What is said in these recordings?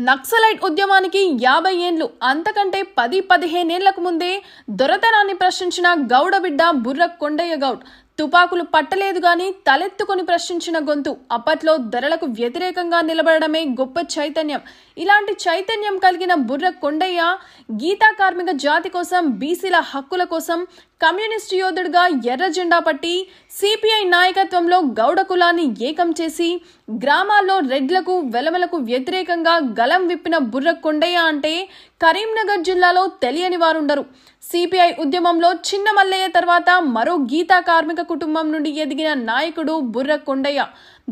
నక్సలైట్ ఉద్యమానికి 50 ఏండ్లు అంతకంటే 10-15 ఏళ్లకు ముందే దొరతనాన్ని ప్రశ్నించిన గౌడ బిడ్డ బుర్ర కొండయ్య గౌడ్ తుపాకులు పట్టలేదు గాని తలెత్తుకొని ప్రశ్నించిన గొంతు అప్పట్లో దొరలకు వ్యతిరేకంగా నిలబడడమే గొప్ప చైతన్యం. ఇలాంటి చైతన్యం కలిగిన బుర్ర కొండయ్య గీతా కార్మిక జాతి కోసం, బీసీల హక్కుల కోసం కమ్యూనిస్టు యోధుడిగా ఎర్ర జెండా పట్టి సిపిఐ నాయకత్వంలో గౌడ కులాన్ని ఏకం చేసి గ్రామాల్లో రెడ్లకు వెలమలకు వ్యతిరేకంగా గలం విప్పిన బుర్ర కొండయ్య అంటే కరీంనగర్ జిల్లాలో తెలియని వారుండరు. సిపిఐ ఉద్యమంలో చిన్న మల్లయ్య తర్వాత మరో గీతా కార్మిక కుటుంబం నుండి ఎదిగిన నాయకుడు బుర్ర కొండయ్య.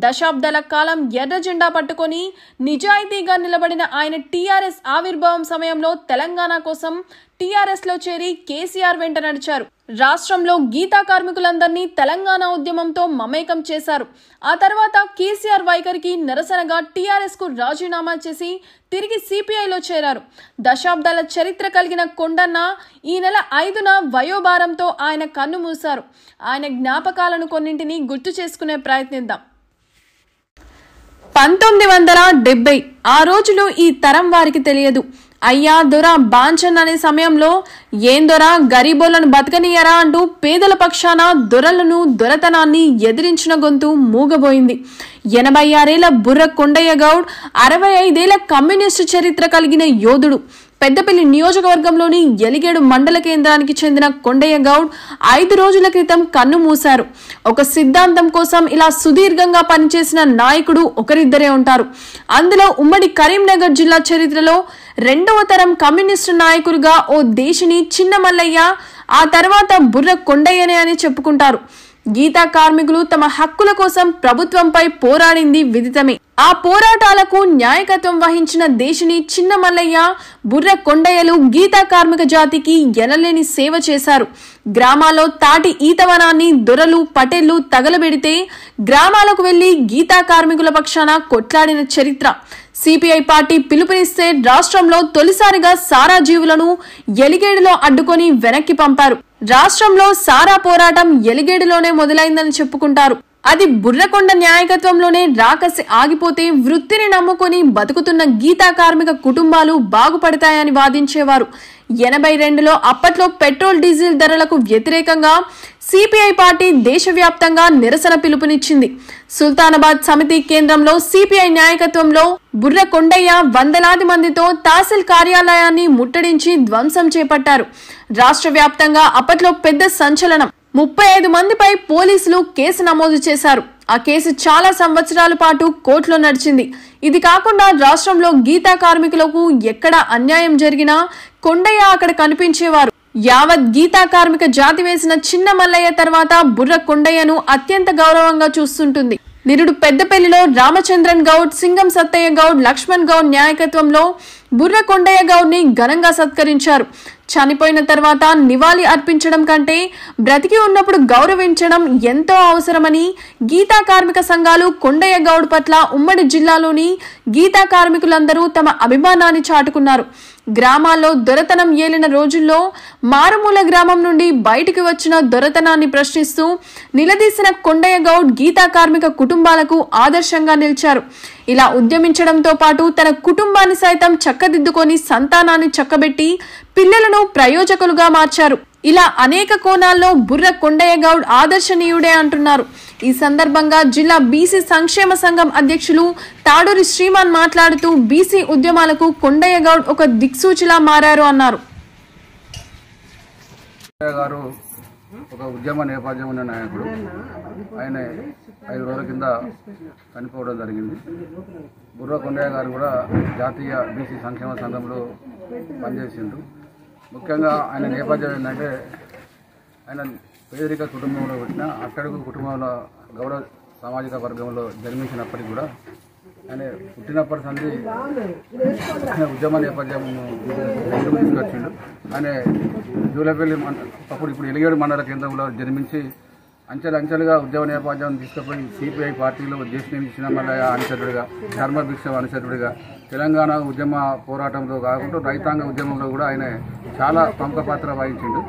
దశాబ్దాల కాలం ఎర్ర జెండా పట్టుకొని నిజాయితీగా నిలబడిన ఆయన టీఆర్ఎస్ ఆవిర్భావం సమయంలో తెలంగాణ కోసం టీఆర్ఎస్ లో చేరి కేసీఆర్ వెంట నడిచారు. రాష్ట్రంలో గీతా కార్మికులందరినీ తెలంగాణ ఉద్యమంతో మమేకం చేశారు. ఆ తర్వాత కేసీఆర్ వైఖరికి నిరసనగా టీఆర్ఎస్ కు రాజీనామా చేసి తిరిగి సిపిఐలో చేరారు. దశాబ్దాల చరిత్ర కలిగిన కొండన్న ఈ నెల 5న వయోభారంతో ఆయన కన్ను మూశారు. ఆయన జ్ఞాపకాలను కొన్నింటిని గుర్తు చేసుకునే ప్రయత్నిద్దాం. 1970 ఆ రోజులు ఈ తరం వారికి తెలియదు. అయ్యా దొర బాంచన్ అనే సమయంలో ఏం దొర గరీబోళ్లను బతకనియరా అంటూ పేదల పక్షాన దొరలను దొరతనాన్ని ఎదిరించిన గొంతు మూగబోయింది. 86 ఏళ్ల బుర్ర కొండయ్య గౌడ్ 65 ఏళ్ల కమ్యూనిస్టు చరిత్ర కలిగిన యోధుడు. పెద్దపల్లి నియోజకవర్గంలోని ఎలిగేడు మండల కేంద్రానికి చెందిన కొండయ్య గౌడ్ 5 రోజుల క్రితం కన్ను మూశారు. ఒక సిద్ధాంతం కోసం ఇలా సుదీర్ఘంగా పనిచేసిన నాయకుడు ఒకరిద్దరే ఉంటారు. అందులో ఉమ్మడి కరీంనగర్ జిల్లా చరిత్రలో 2వ తరం కమ్యూనిస్టు నాయకుడిగా ఓ దేశిని చిన్న మల్లయ్య, ఆ తర్వాత బుర్ర కొండయ్యనే అని చెప్పుకుంటారు. గీతా కార్మికులు తమ హక్కుల కోసం ప్రభుత్వంపై పోరాడింది విదితమే. ఆ పోరాటాలకు న్యాయకత్వం వహించిన దేశిని చిన్న మల్లయ్య, బుర్ర కొండయ్యలు గీతా కార్మిక జాతికి ఎనలేని సేవ చేశారు. గ్రామాల్లో తాటి ఈతవనాన్ని దొరలు పటేళ్లు తగలబెడితే గ్రామాలకు వెళ్లి గీతా కార్మికుల పక్షాన కొట్లాడిన చరిత్ర. సిపిఐ పార్టీ పిలుపునిస్తే రాష్ట్రంలో తొలిసారిగా సారా జీవులను ఎలిగేడులో అడ్డుకొని వెనక్కి పంపారు. రాష్ట్రంలో సారా పోరాటం ఎలిగేడులోనే మొదలైందని చెప్పుకుంటారు. అది బుర్రకొండ న్యాయకత్వంలోనే రాకసి ఆగిపోతే వృత్తిని నమ్ముకొని బతుకుతున్న గీతా కార్మిక కుటుంబాలు బాగుపడతాయని వాదించేవారు. 82లో అప్పట్లో పెట్రోల్ డీజిల్ ధరలకు వ్యతిరేకంగా సిపిఐ పార్టీ దేశవ్యాప్తంగా నిరసన పిలుపునిచ్చింది. సుల్తానాబాద్ సమితి కేంద్రంలో సిపిఐ నాయకత్వంలో బుర్ర కొండయ్య వందలాది మందితో తహసీల్ కార్యాలయాన్ని ముట్టడించి ధ్వంసం చేపట్టారు. రాష్ట్ర వ్యాప్తంగా అప్పట్లో పెద్ద సంచలనం. 35 మందిపై పోలీసులు కేసు నమోదు చేశారు. ఆ కేసు చాలా సంవత్సరాల పాటు కోర్టులో నడిచింది. ఇది కాకుండా రాష్ట్రంలో గీతా కార్మికులకు ఎక్కడ అన్యాయం జరిగినా కొండయ్య అక్కడ కనిపించేవారు. యావత్ గీతా కార్మిక జాతి వేసిన చిన్న మల్లయ్య తర్వాత బుర్ర కొండయ్యను అత్యంత గౌరవంగా చూస్తుంటుంది. నిరుడు పెద్దపల్లిలో రామచంద్రన్ గౌడ్, సింగం సత్తయ్య గౌడ్, లక్ష్మణ్ గౌడ్ నాయకత్వంలో బుర్ర కొండయ్య గౌడ్ ని ఘనంగా సత్కరించారు. చనిపోయిన తర్వాత నివాళి అర్పించడం కంటే బ్రతికి ఉన్నప్పుడు గౌరవించడం ఎంతో అవసరమని గీతా కార్మిక సంఘాలు కొండయ్య గౌడ్ పట్ల ఉమ్మడి జిల్లాలోని గీతా కార్మికులందరూ తమ అభిమానాన్ని చాటుకున్నారు. గ్రామాల్లో దొరతనం ఏలిన రోజుల్లో మారుమూల గ్రామం నుండి బయటికి వచ్చిన దొరతనాన్ని ప్రశ్నిస్తూ నిలదీసిన కొండయ్య గౌడ్ గీతా కార్మిక కుటుంబాలకు ఆదర్శంగా నిలిచారు. ఇలా ఉద్యమించడంతో పాటు తన కుటుంబాన్ని సైతం చక్కదిద్దుకొని సంతానాన్ని చక్కబెట్టి పిల్లలను ప్రయోజకులుగా మార్చారు. ఇలా అనేక కోణాల్లో బుర్ర కొండయ్య గౌడ్ ఆదర్శనీయుడే అంటున్నారు. ఈ సందర్భంగా జిల్లా బీసీ సంక్షేమ సంఘం అధ్యక్షులు తాడూరి శ్రీమాన్ మాట్లాడుతూ బీసీ ఉద్యమాలకు కొండయ్య గౌడ్ ఒక దిక్సూచిలా మారారు అన్నారు. ఒక ఉద్యమ నేపథ్యం ఉన్న నాయకుడు. ఆయన 5 రోజుల కింద చనిపోవడం జరిగింది. బుర్ర కొండయ్య గారు కూడా జాతీయ బీసీ సంక్షేమ సంఘంలో పనిచేసిండు. ముఖ్యంగా ఆయన నేపథ్యం ఏంటంటే ఆయన పేదరిక కుటుంబంలో పుట్టిన అట్టడుగు కుటుంబంలో గౌడ సామాజిక వర్గంలో జన్మించినప్పటికీ కూడా ఆయన పుట్టినప్పటి సంది ఉద్యమ నేపథ్యం తీసుకొచ్చిండు. ఆయన జూలపల్లి ఇప్పుడు ఎలిగేడు మండల కేంద్రంలో జన్మించి అంచెలుగా ఉద్యమ నేపథ్యం తీసుకుపోయి సిపిఐ పార్టీలో దేశనేని చిన్న మల్లయ్య అనుచరుడిగా, ధర్మభిక్ష అనుచరుడిగా, తెలంగాణ ఉద్యమ పోరాటంలో కాకుండా రైతాంగ ఉద్యమంలో కూడా ఆయన చాలా ప్రముఖ పాత్ర వహించిండు.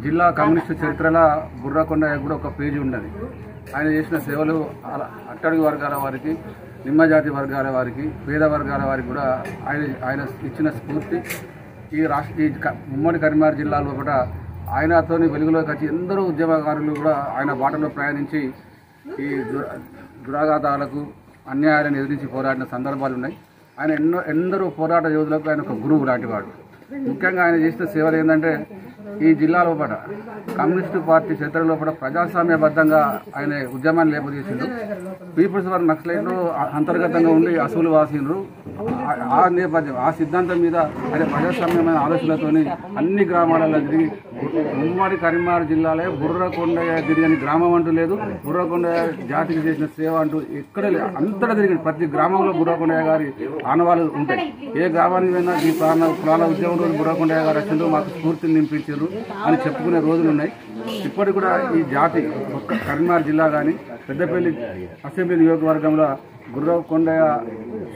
జిల్లా కమ్యూనిస్టు చరిత్రలో బుర్ర కొండయ్య కూడా ఒక పేజీ ఉన్నది. ఆయన చేసిన సేవలు అట్టడుగు వర్గాల వారికి, నిమ్మజాతి వర్గాల వారికి, పేద వర్గాల వారికి కూడా ఆయన ఇచ్చిన స్ఫూర్తి ఈ ఉమ్మడి కరీంనగర్ జిల్లా లోపల ఆయనతో వెలుగులోకి వచ్చి ఎందరో ఉద్యమకారులు కూడా ఆయన బాటలో ప్రయాణించి ఈ దురాఘాతాలకు, అన్యాయాలను ఎదిరించి పోరాడిన సందర్భాలు ఉన్నాయి. ఆయన ఎందరో పోరాట యోధులకు ఆయన ఒక గురువు లాంటివాడు. ముఖ్యంగా ఆయన చేసిన సేవలు ఏంటంటే ఈ జిల్లా లోపల కమ్యూనిస్టు పార్టీ చరిత్ర లోపల ప్రజాస్వామ్యబద్ధంగా ఆయన ఉద్యమాన్ని లేపదీసిండ్రు. పీపుల్స్ వార్ నక్సలైట్లు అంతర్గతంగా ఉండి అసూలు వాసిండ్రు. ఆ నేపథ్యం, ఆ సిద్ధాంతం మీద ఆయన ప్రజాస్వామ్యమైన ఆలోచనలతోని అన్ని గ్రామాలలో తిరిగి ఉమ్మడి కరీంనగర్ జిల్లాలో బుర్రకొండయ్య తిరిగని గ్రామం అంటూ లేదు, బుర్రకొండయ్య జాతికి చేసిన సేవ అంటూ ఎక్కడ లేదు. అంతటా తిరిగింది. ప్రతి గ్రామంలో బుర్రకొండయ్య గారి ఆనవాళ్ళు ఉంటాయి. ఏ గ్రామానికి పోయినా ఈ ప్రాణ ఉద్యమంలో బుర్రకొండయ్య గారు వచ్చిండ్రు, మాకు స్ఫూర్తిని నింపించారు అని చెప్పుకునే రోజులు ఉన్నాయి. ఇప్పటికి కూడా ఈ జాతి కరీంనగర్ జిల్లా కానీ పెద్దపల్లి అసెంబ్లీ నియోజకవర్గంలో బుర్రకొండయ్య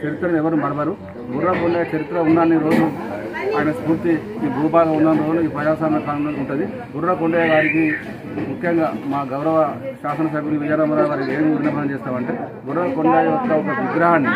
చరిత్రను ఎవరు మరవరు. బుర్రకొండయ్య చరిత్ర ఉన్నన్ని రోజు ఆయన స్ఫూర్తి ఈ భూభాగం ఉన్న రోజులు ఈ ప్రజాస్వామ్య కాలంలో ఉంటుంది. బుర్రకొండయ్య గారికి ముఖ్యంగా మా గౌరవ శాసనసభ్యులు విజయరామరావు గారికి ఏమి విన్నపనం చేస్తామంటే బుర్రకొండయ్య యొక్క ఒక విగ్రహాన్ని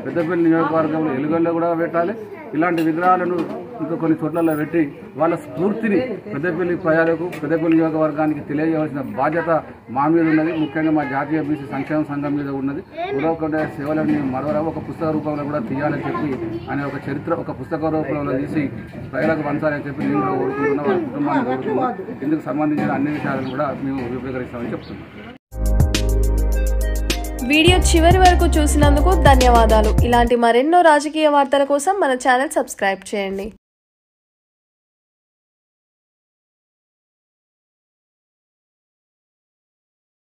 పెద్దపల్లి నియోజకవర్గంలో ఎలుగల్లో కూడా పెట్టాలి. ఇలాంటి విగ్రహాలను ఇంకా కొన్ని చోట్లలో పెట్టి వాళ్ళ స్ఫూర్తిని పెద్దపల్లి ప్రజలకు, పెద్దపల్లి నియోజకవర్గానికి తెలియజేయవలసిన బాధ్యత మా మీద ఉన్నది. ముఖ్యంగా మా జాతీయ బీసీ సంక్షేమ సంఘం మీద ఉన్నది. బుర్రకొండయ్య సేవలని మరోరావు ఒక పుస్తక రూపంలో కూడా తీయాలని చెప్పి ఆయన ఒక చరిత్ర ఒక పుస్తక రూపంలో తీసి ప్రజలకు పంచాలని చెప్పి నేను కూడా కోరుకుంటున్నా, వాళ్ళ కుటుంబాన్ని కోరుకుంటున్నా. ఇందుకు సంబంధించిన అన్ని విషయాలను కూడా మేము వివరిస్తామని చెప్తున్నాం. వీడియో చివరి వరకు చూసినందుకు ధన్యవాదాలు. ఇలాంటి మరెన్నో రాజకీయ వార్తల కోసం మన ఛానల్ సబ్స్క్రైబ్ చేయండి.